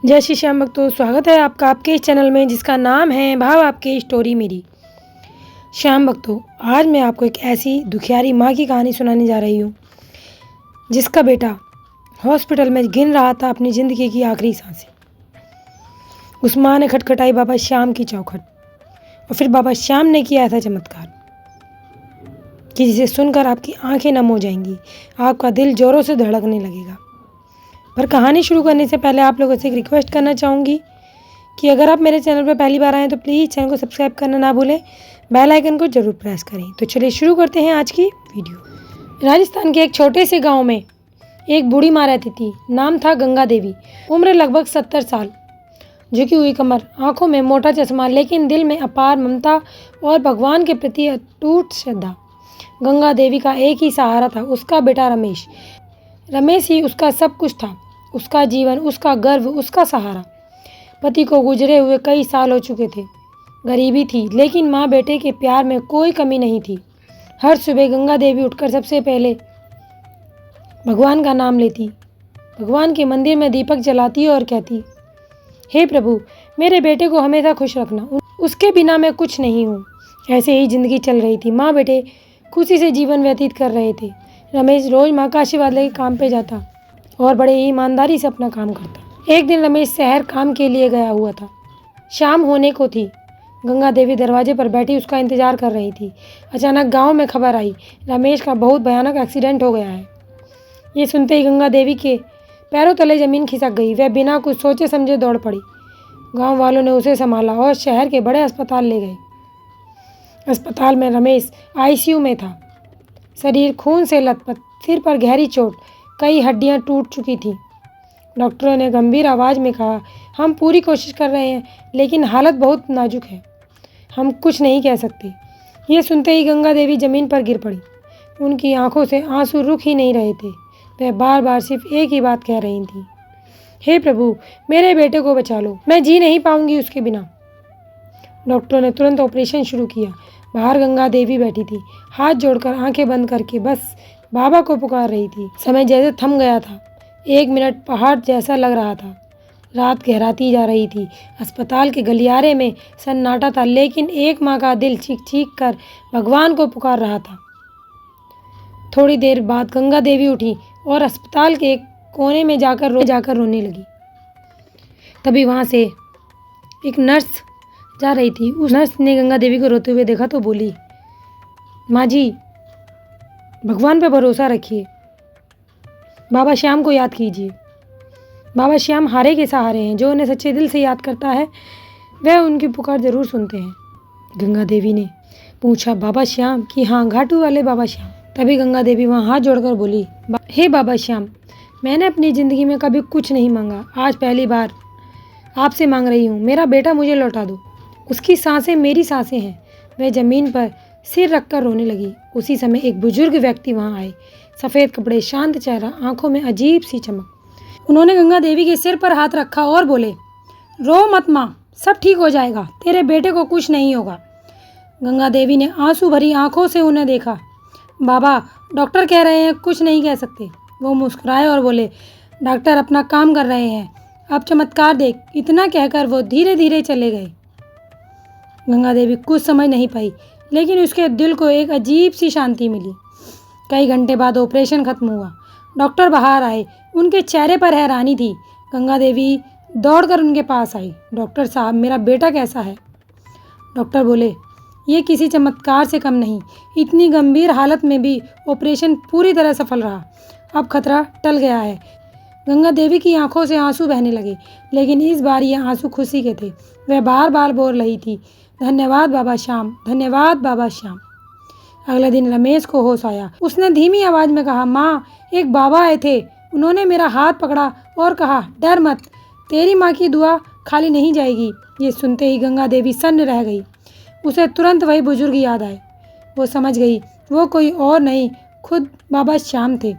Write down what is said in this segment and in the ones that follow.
जय श्री श्याम भक्तों, स्वागत है आपका आपके इस चैनल में जिसका नाम है भाव आपकी स्टोरी मेरी। श्याम भक्तों, आज मैं आपको एक ऐसी दुखियारी माँ की कहानी सुनाने जा रही हूँ जिसका बेटा हॉस्पिटल में गिन रहा था अपनी ज़िंदगी की आखिरी सांसें। उस माँ ने खटखटाई बाबा श्याम की चौखट और फिर बाबा श्याम ने किया ऐसा चमत्कार कि जिसे सुनकर आपकी आंखें नम हो जाएंगी, आपका दिल जोरों से धड़कने लगेगा। पर कहानी शुरू करने से पहले आप लोगों से एक रिक्वेस्ट करना चाहूँगी कि अगर आप मेरे चैनल पर पहली बार आएँ तो प्लीज़ चैनल को सब्सक्राइब करना ना भूलें, बेल आइकन को ज़रूर प्रेस करें। तो चलिए शुरू करते हैं आज की वीडियो। राजस्थान के एक छोटे से गांव में एक बूढ़ी माँ रहती थी। नाम था गंगा देवी। उम्र लगभग 70 साल, झुकी हुई कमर, आंखों में मोटा चश्मा, लेकिन दिल में अपार ममता और भगवान के प्रति अटूट श्रद्धा। गंगा देवी का एक ही सहारा था, उसका बेटा रमेश। रमेश ही उसका सब कुछ था, उसका जीवन, उसका गर्व, उसका सहारा। पति को गुजरे हुए कई साल हो चुके थे। गरीबी थी, लेकिन माँ बेटे के प्यार में कोई कमी नहीं थी। हर सुबह गंगा देवी उठकर सबसे पहले भगवान का नाम लेती, भगवान के मंदिर में दीपक जलाती और कहती, हे प्रभु, मेरे बेटे को हमेशा खुश रखना, उसके बिना मैं कुछ नहीं हूँ। ऐसे ही जिंदगी चल रही थी। माँ बेटे खुशी से जीवन व्यतीत कर रहे थे। रमेश रोज माँ का आशीर्वाद लेकर काम पे जाता और बड़े ही ईमानदारी से अपना काम करता। एक दिन रमेश शहर काम के लिए गया हुआ था। शाम होने को थी। गंगा देवी दरवाजे पर बैठी उसका इंतजार कर रही थी। अचानक गांव में खबर आई, रमेश का बहुत भयानक एक्सीडेंट हो गया है। ये सुनते ही गंगा देवी के पैरों तले जमीन खिसक गई। वह बिना कुछ सोचे समझे दौड़ पड़ी। गांव वालों ने उसे संभाला और शहर के बड़े अस्पताल ले गए। अस्पताल में रमेश आईसीयू में था। शरीर खून से लथपथ, सिर पर गहरी चोट, कई हड्डियां टूट चुकी थीं। डॉक्टरों ने गंभीर आवाज़ में कहा, हम पूरी कोशिश कर रहे हैं, लेकिन हालत बहुत नाजुक है, हम कुछ नहीं कह सकते। ये सुनते ही गंगा देवी जमीन पर गिर पड़ी। उनकी आंखों से आंसू रुक ही नहीं रहे थे। वह बार बार सिर्फ एक ही बात कह रही थी, हे प्रभु, मेरे बेटे को बचा लो, मैं जी नहीं पाऊंगी उसके बिना। डॉक्टरों ने तुरंत ऑपरेशन शुरू किया। बाहर गंगा देवी बैठी थी, हाथ जोड़कर आंखें बंद करके बस बाबा को पुकार रही थी। समय जैसे थम गया था। 1 मिनट पहाड़ जैसा लग रहा था। रात गहराती जा रही थी। अस्पताल के गलियारे में सन्नाटा था, लेकिन एक माँ का दिल चीख चीख कर भगवान को पुकार रहा था। थोड़ी देर बाद गंगा देवी उठी और अस्पताल के एक कोने में जाकर रोने लगी। तभी वहाँ से एक नर्स जा रही थी। उस नर्स ने गंगा देवी को रोते हुए देखा तो बोली, माँ जी, भगवान पे भरोसा रखिए, बाबा श्याम को याद कीजिए। बाबा श्याम हारे के सहारे हैं। जो उन्हें सच्चे दिल से याद करता है वह उनकी पुकार जरूर सुनते हैं। गंगा देवी ने पूछा, बाबा श्याम? कि हाँ, घाटू वाले बाबा श्याम। तभी गंगा देवी वहाँ हाथ जोड़कर बोली, हे बाबा श्याम, मैंने अपनी ज़िंदगी में कभी कुछ नहीं मांगा, आज पहली बार आपसे मांग रही हूँ, मेरा बेटा मुझे लौटा दो। उसकी सांसें मेरी सांसें हैं। वह जमीन पर सिर रखकर रोने लगी। उसी समय एक बुजुर्ग व्यक्ति वहाँ आए। सफ़ेद कपड़े, शांत चेहरा, आंखों में अजीब सी चमक। उन्होंने गंगा देवी के सिर पर हाथ रखा और बोले, रो मत माँ, सब ठीक हो जाएगा, तेरे बेटे को कुछ नहीं होगा। गंगा देवी ने आंसू भरी आंखों से उन्हें देखा। बाबा, डॉक्टर कह रहे हैं कुछ नहीं कह सकते। वो मुस्कुराए और बोले, डॉक्टर अपना काम कर रहे हैं, अब चमत्कार देख। इतना कहकर वो धीरे धीरे चले गए। गंगा देवी कुछ समझ नहीं पाई, लेकिन उसके दिल को एक अजीब सी शांति मिली। कई घंटे बाद ऑपरेशन खत्म हुआ। डॉक्टर बाहर आए, उनके चेहरे पर हैरानी थी। गंगा देवी दौड़कर उनके पास आई, डॉक्टर साहब, मेरा बेटा कैसा है? डॉक्टर बोले, ये किसी चमत्कार से कम नहीं, इतनी गंभीर हालत में भी ऑपरेशन पूरी तरह सफल रहा, अब खतरा टल गया है। गंगा देवी की आंखों से आंसू बहने लगे, लेकिन इस बार ये आंसू खुशी के थे। वह बार बार बोल रही थी, धन्यवाद बाबा श्याम, धन्यवाद बाबा श्याम। अगले दिन रमेश को होश आया। उसने धीमी आवाज़ में कहा, माँ, एक बाबा आए थे, उन्होंने मेरा हाथ पकड़ा और कहा, डर मत, तेरी माँ की दुआ खाली नहीं जाएगी। ये सुनते ही गंगा देवी सन्न रह गई। उसे तुरंत वही बुजुर्ग याद आए। वो समझ गई वो कोई और नहीं, खुद बाबा श्याम थे।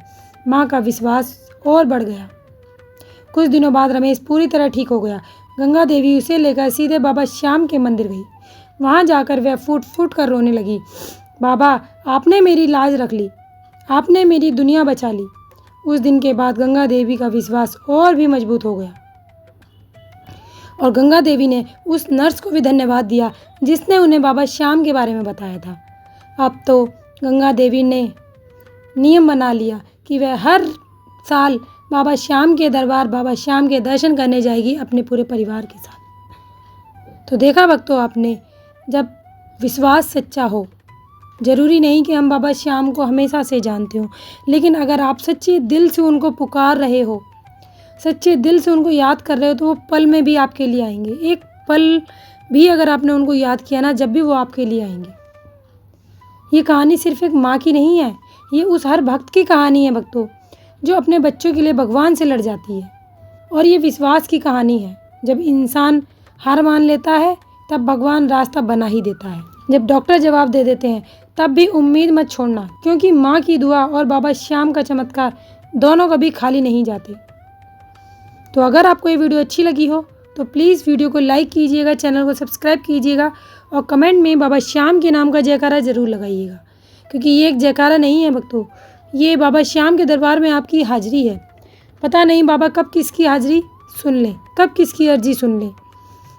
माँ का विश्वास और बढ़ गया। कुछ दिनों बाद रमेश पूरी तरह ठीक हो गया। गंगा देवी उसे लेकर सीधे बाबा श्याम के मंदिर गई। वहाँ जाकर वह फूट फूट कर रोने लगी, बाबा, आपने मेरी लाज रख ली, आपने मेरी दुनिया बचा ली। उस दिन के बाद गंगा देवी का विश्वास और भी मजबूत हो गया। और गंगा देवी ने उस नर्स को भी धन्यवाद दिया जिसने उन्हें बाबा श्याम के बारे में बताया था। अब तो गंगा देवी ने नियम बना लिया कि वह हर साल बाबा श्याम के दरबार, बाबा श्याम के दर्शन करने जाएगी अपने पूरे परिवार के साथ। तो देखा भक्तों आपने, जब विश्वास सच्चा हो, ज़रूरी नहीं कि हम बाबा श्याम को हमेशा से जानते हो, लेकिन अगर आप सच्चे दिल से उनको पुकार रहे हो, सच्चे दिल से उनको याद कर रहे हो, तो वो पल में भी आपके लिए आएंगे। एक पल भी अगर आपने उनको याद किया ना, जब भी वो आपके लिए आएंगे। ये कहानी सिर्फ एक माँ की नहीं है, ये उस हर भक्त की कहानी है भक्तों, जो अपने बच्चों के लिए भगवान से लड़ जाती है। और ये विश्वास की कहानी है। जब इंसान हार मान लेता है तब भगवान रास्ता बना ही देता है। जब डॉक्टर जवाब दे देते हैं तब भी उम्मीद मत छोड़ना, क्योंकि माँ की दुआ और बाबा श्याम का चमत्कार दोनों कभी खाली नहीं जाते। तो अगर आपको ये वीडियो अच्छी लगी हो तो प्लीज़ वीडियो को लाइक कीजिएगा, चैनल को सब्सक्राइब कीजिएगा और कमेंट में बाबा श्याम के नाम का जयकारा ज़रूर लगाइएगा, क्योंकि ये एक जयकारा नहीं है भक्तों, ये बाबा श्याम के दरबार में आपकी हाजिरी है। पता नहीं बाबा कब किसकी हाजिरी सुन लें, कब किसकी अर्जी सुन लें।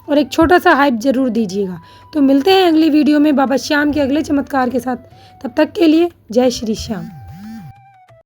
और एक छोटा सा हाइप ज़रूर दीजिएगा। तो मिलते हैं अगली वीडियो में बाबा श्याम के अगले चमत्कार के साथ। तब तक के लिए जय श्री श्याम।